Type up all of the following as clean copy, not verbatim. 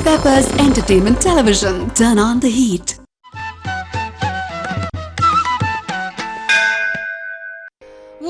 Peppers Entertainment Television. Turn on the heat.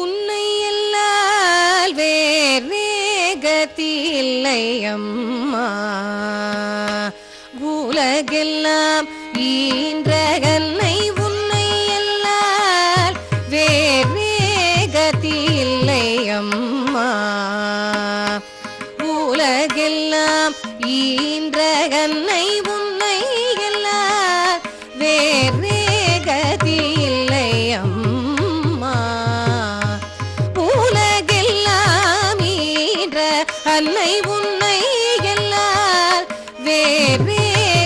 உன்னை எல்லால் வேறே கதி இல்லை அம்மா, உலகெல்லாம் ஈன்ற கன்னை உன்னை எல்லால் வேறே கதி இல்லை அம்மா, உலகெல்லாம் ஈன்ற கன்னை உன்னை எல்லால் வேறே கதி இல்லை அம்மா, உலகெல்லாம் ஈன்ற அன்னை உன்னை எல்லால் வேறே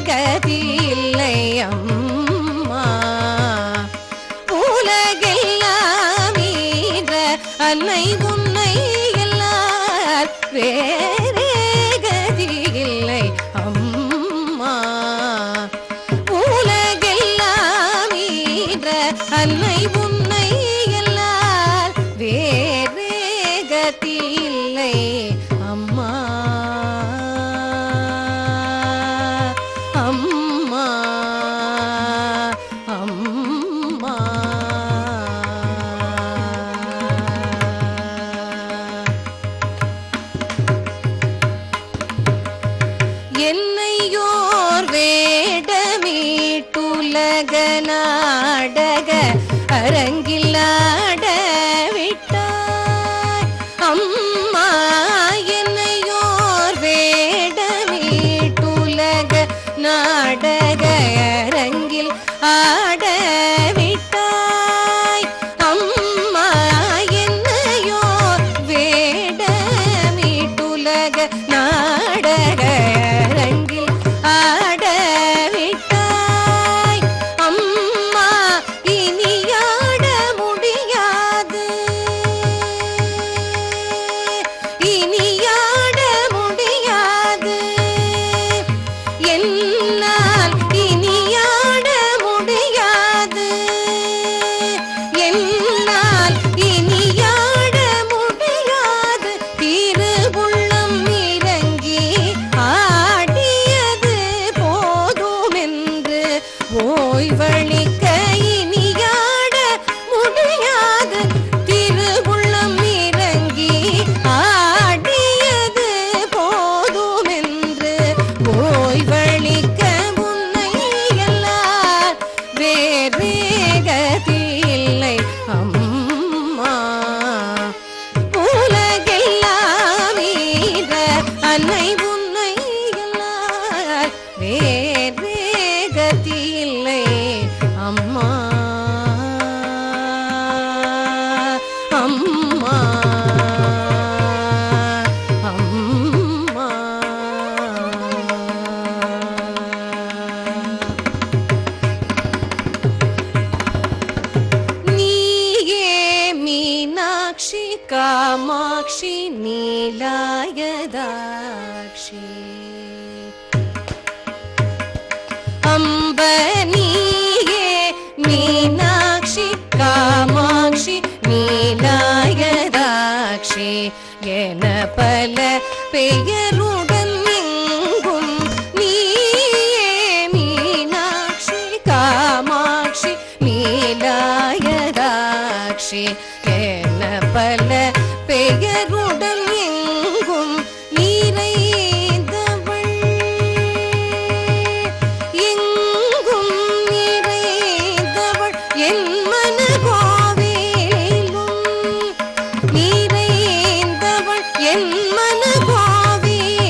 கதி இல்லை அம்மா, உலகெல்லாம் ஈன்ற அன்னை உன்னை எல்லால் வேறே கதி இல்லை அம்மா, உலகெல்லாம் ஈன்ற அன்னை உன்னை எல்லால் வேறே கதி இல்லை அம்மா, அம்மா, அம்மா. என்னையோர் வேடமீட்டுலக நாடக அரங்கில் ஆட விட்டாய் அம்மா, என்னையோர் வேடமீட்டுலக நாடக அரங்கில் ஆட விட்டாய் அம்மா, என்னையோர் வேடமீட்டுலக நாடக அரங்கில் ஆட விட்டாய் அம்மா, இனியாட முடியாது, இனியாட முடியாது, என்னால் இனியாட முடியாது, என்னால் இனியாட முடியாது, திருவுள்ளம் இறங்கி ஆடியது போதுமென்று ஓய்வளிக்க இனியாட முடியாது, திருவுள்ளம் இறங்கி ஆடியது போதுமென்று ஓய்வளிக்க உன்னை எல்லார் வேறே கதி இல்லை அம்மா, உலகெல்லாம் ஈன்ற அன்னை உன்னை எல்லார் வேறே கதி இல்லை அம்மா, அம்மா, அம்மா. நீயே மீனாட்சி காமாட்சி நீலாயதாட்சி அம்ப, நீயே மீனாட்சி காமாட்சி நீலாயதாட்சி என பல பெயருடன் எங்கும் நீயே மீனாட்சி காமாட்சி நீலாயதாட்சி என பல பெயருடன் எங்கும் நிறைந்தவள், எங்கும் நிறைந்தவள் என் மனகோவிலும், நிறைந்தவள் என் மனகோவிலும்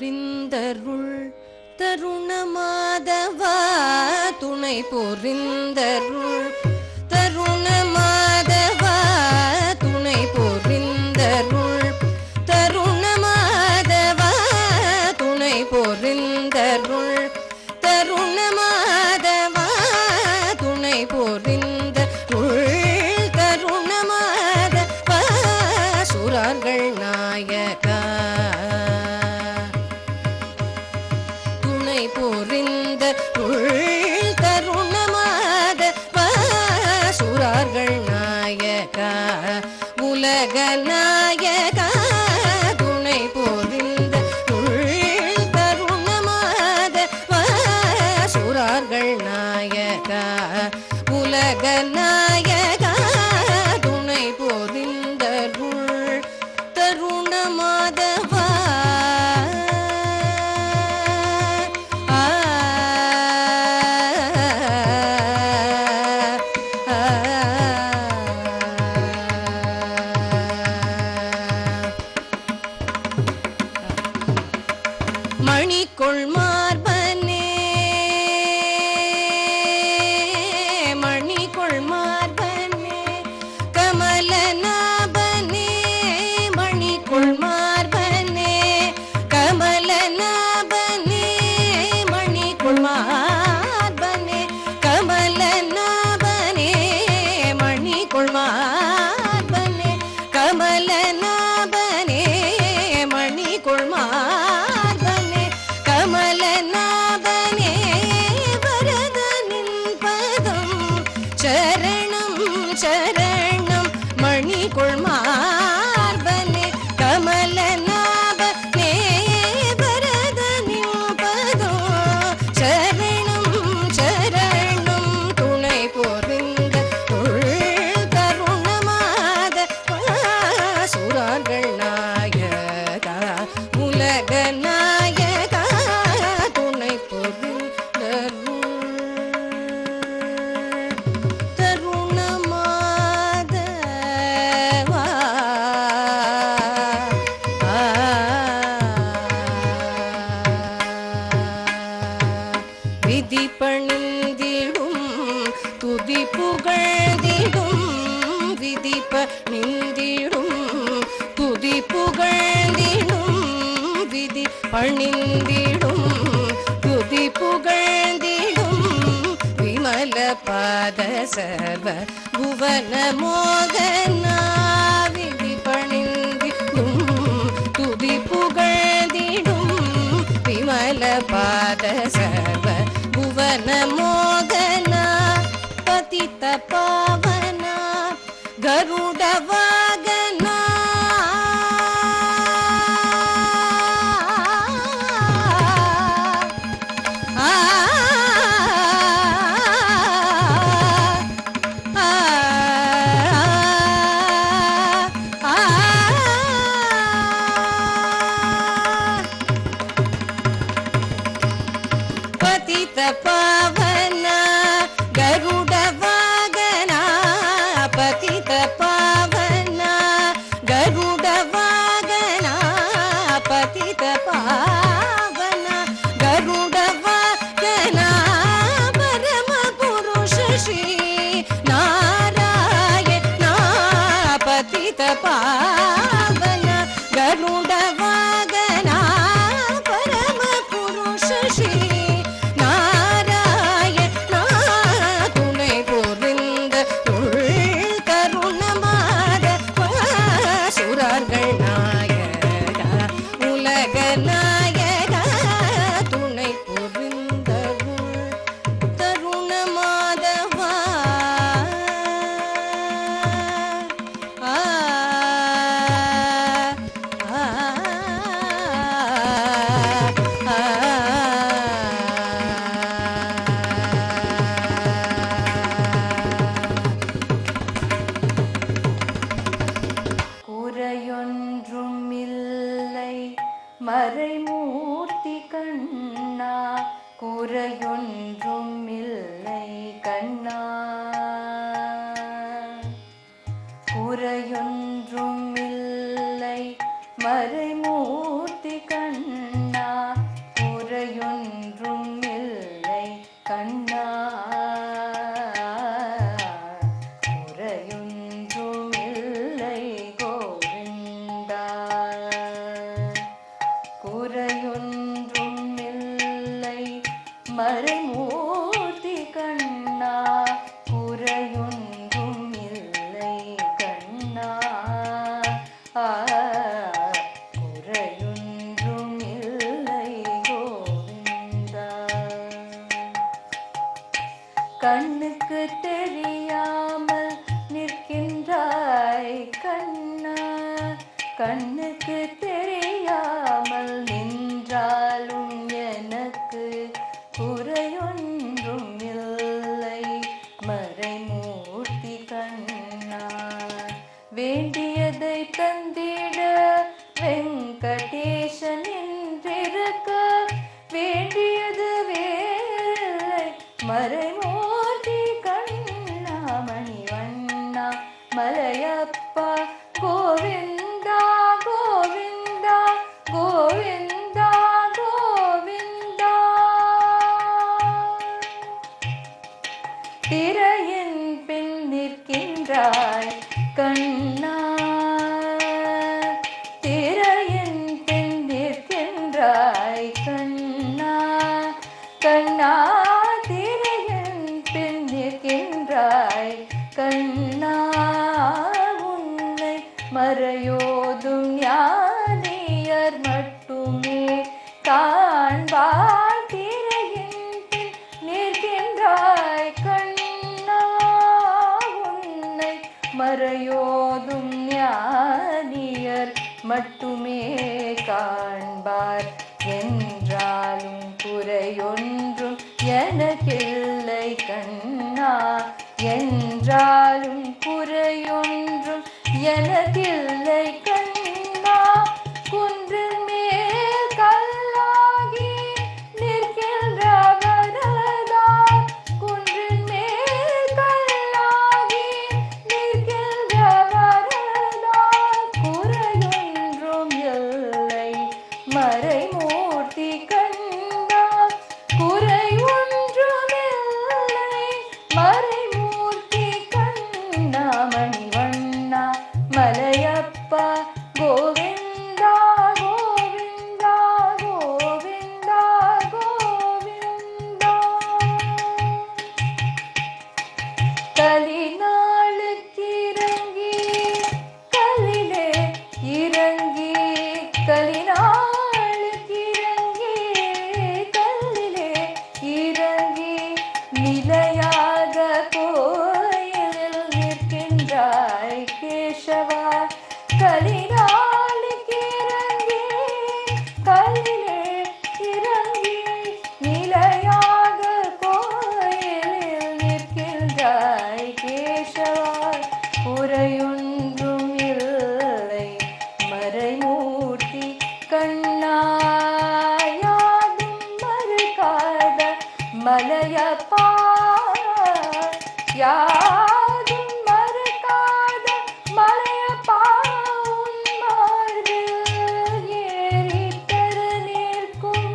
புரிந்தருள் தருண மாதவா துணை புரிந்தருள் தருண மாதவா துணை புரிந்தருள் தருண மாதவா துணை புரிந்தருள் தருண மாதவா துணை புரிந்தருள் தருண மாதவா சுரர்கள் நாயகா துணை புரிந்தருள் தருண மாதவா சுரர்கள் நாயகா உலக நாயகா துணை புரிந்தருள் தருண மாதவா சுரர்கள் நாயகா உலக நாயகா துணை புரிந்தருள் தருண மாதவா மணிக்கொள் மார்பனே மணிக்கொள் மார்பனே கமலநாபனே மணிக்கொள் மார்பனே கமலநாபனே மணிக்கொள் மார்பனே கமலநாபனே மணிக்கொள் மார்பனே கமலநாபனே மணிக்கொள் மார்பனே கமலநாபனே வரதனின் பதம் சரணம் சரணம் மணிக்கொள் மார்பனே கமலநாபனே வரதனின் பதம் சரணம் சரணம் துணை புரிந்தருள் தருண மாதவா சுரர்கள் நாயகா உலக நாயகா துணை புரிந்தருள் தருண மாதவா விதி பணிந்திடும் துதி புகழ்ந்திடும் விதி பணிந்திடும் துதி புகழ்ந்திடும் விதி பணிந்திடும் துதி புகழ்ந்திடும் விமல பாத சர்வ புவன மோகனா விதி பணிந்திடும் துதி புகழ்ந்திடும் விமல பாத சர்வ புவன மோகனா பதித பாவனா கருட வாகனா பதித பாவனா கருட வாகனா பதித பாவனா கருட வாகனா பதித பாவனா கருட வாகனா பரம புருஷ ஸ்ரீ நாராயணா பதித பாவனா கருட வாகனா பரம புருஷ ஸ்ரீ நாராயணா துணை புரிந்தருள் தருண மாதவா சுரர்கள் நாயகா உலக நாயகா துணை புரிந்தருள் தருண மாதவா குறையொன்றுமில்லை மறைமூர்த்தி கண்ணா குறையொன்றுமில்லை கண்ணா குறையொன்றுமில்லை மறைமூர்த்தி கண்ணா மறைமூர்த்தி கண்ணா குறையொன்றும் இல்லை கண்ணா குறையொன்றும் இல்லை கோவிந்தா. கண்ணுக்கு தெரியாமல் நிற்கின்றாய் கண்ணா, கண்ணுக்கு தெரியாமல் நின்றாலும் எனக்கு குறையொன்றும் இல்லை மறைமூர்த்தி கண்ணா. வேண்டியதை தந்திட வெங்கடேசன் என்றிருக்க வேண்டியது வேறில்லை மறைமூர்த்தி கண்ணா. மணிவண்ணா மலையப்பா கோவிந்தா கோவிந்தா கோவிந்தா கோவிந்தா. திரையின் பின் நிற்கின்றாய் கண்ணா, திரையின் பின் நிற்கின்றாய் கண்ணா கண்ணா. திரையின் பின் நிற்கின்றாய் கண்ணா. உன்னை மறையோதும் ஞானியர் மட்டுமே காண்பார். திரையின் பின் நிற்கின்றாய் கண்ணா. உன்னை மறையோதும் ஞானியர் மட்டுமே காண்பார். என்றாலும் குறையொன்றும் எனக்கில்லை கண்ணா, என்றாலும் குறையொன்றும் எனக்கில்லை கண்ணா. குன்றின் மேல் கல்லாகி நிற்கின்ற வரதா, குன்றின் மேல் கல்லாகி நிற்கின்ற வரதா. குறையொன்றும் இல்லை மறைமூர்த்தி கண்ணா, குறை ஒன்றும் இல்லை மறைமூர்த்தி கண்ணா. மணிவண்ணா மலையப்பா கோவிந்தா கோவிந்தா கோவிந்தா கோவிந்தா. கலிநாளுக்கு இறங்கி கலிலே இறங்கி, கலிநாளுக்கு இறங்கி கல்லிலே இறங்கி நிலையாக கோயிலில் நிற்கின்றாய் கேசவா. கலிநாளுக்கு இறங்கி கல்லிலே இறங்கி நிலையாக கோயிலில் நிற்கின்றாய் கேசவா. குறையொன்றும் இல்லை மறைமூர்த்தி கண்ணா. யாதும் மறுக்காத மலையப்பா, யாதும் மறுக்காத மலையப்பா. உன் மார்பில் ஏறி பெரு நிற்கும்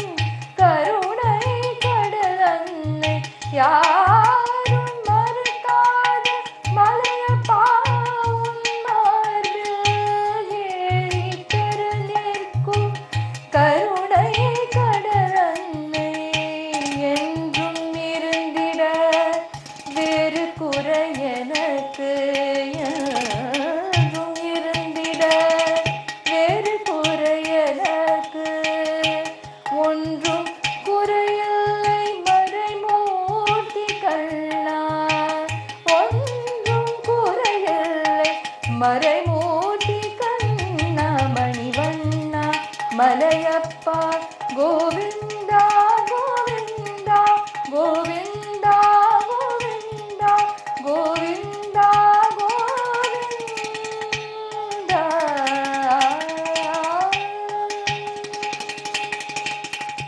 கருணை கடல் அன்னை. யாரும் மறுக்காத மலையப்பா. உன் மார்பில் ஏறி பெரு நிற்கும் கருணை கடல் அன்னை. என்றும் இருந்திட வேறு குறை எனக்கு, என்றும் இருந்திட வேறு குறை எனக்கு. ஒன்றும் குறையில்லை மறைமூர்த்தி கண்ணா, ஒன்றும் குறையில்லை மறைமூர்த்தி கண்ணா. மணிவண்ணா மலையப்பா கோவிந்தா கோவிந்தா கோவிந்தா கோவிந்தா கோவிந்தா கோவிந்தா.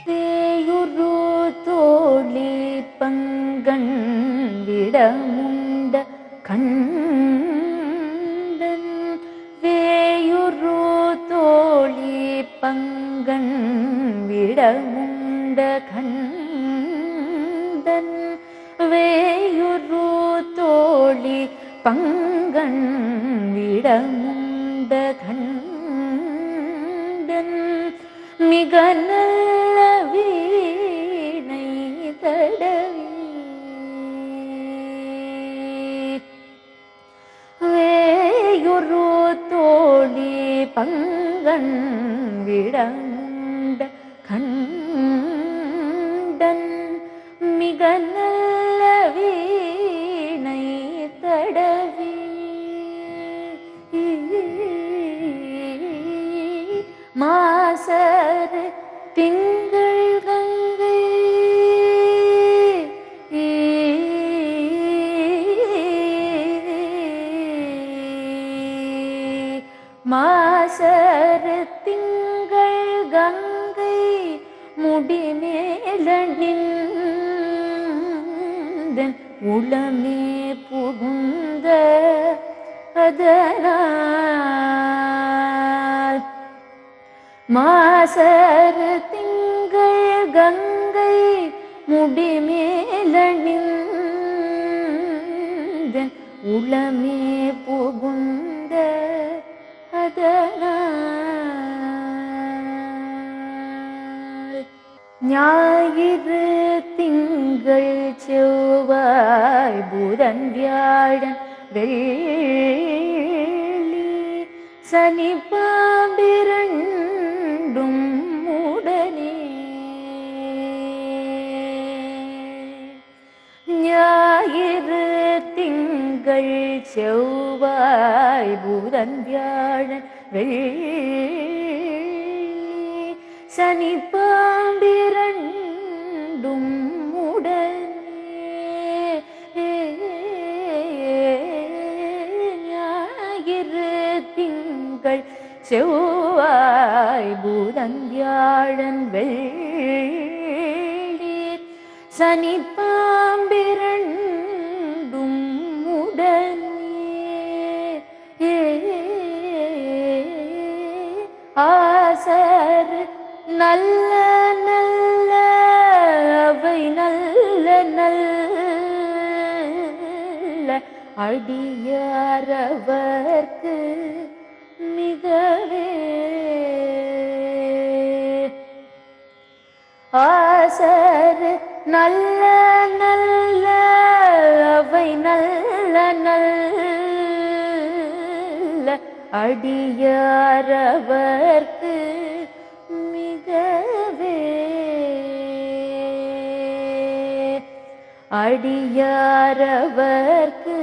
தேயுரு தோழி பங்கன் விடமுண்ட கண்டன், வேயுரு தோழி பங்கன் விடமுண்ட கண்டன். வேயுரு தோழி பங்கன் விடமுண்ட கண்டன். மிக நல்ல வீணை பங்கன் விடமுண்ட கண்டன் மிக நல்ல வீணை தடவி மாசர் திங்கள் கங்கை மாசர் திங்கள் கங்கை முடிமேலணிந்தன் உளமே புகுந்த அதனால் மாசர் திங்கள் கங்கை முடிமேலணிந்தன் உளமே புகுந்த அதனால் ஞாயிறு திங்கள் செவ்வாய் புதன் வியாழன் வெள்ளி சனி பாம்பிரண்டும் உடனே ஞாயிறு திங்கள் செவ்வாய் புதன் வியாழன் வெள்ளி சனி பாம்பிரண்டும் உடனே ஞாயிறு திங்கள் செவ்வாய் புதன் வியாழன் வெள்ளி சனி பாம்பிரண்டும் உடனே ஆசர் நல்ல நல்ல அவை நல்ல நல்ல அடியாரவர்க்கு மிகவே ஆசர் நல்ல நல்ல அவை நல்ல நல்ல அடியாரவர்க்கு மிகவே அடியாரவர்க்கு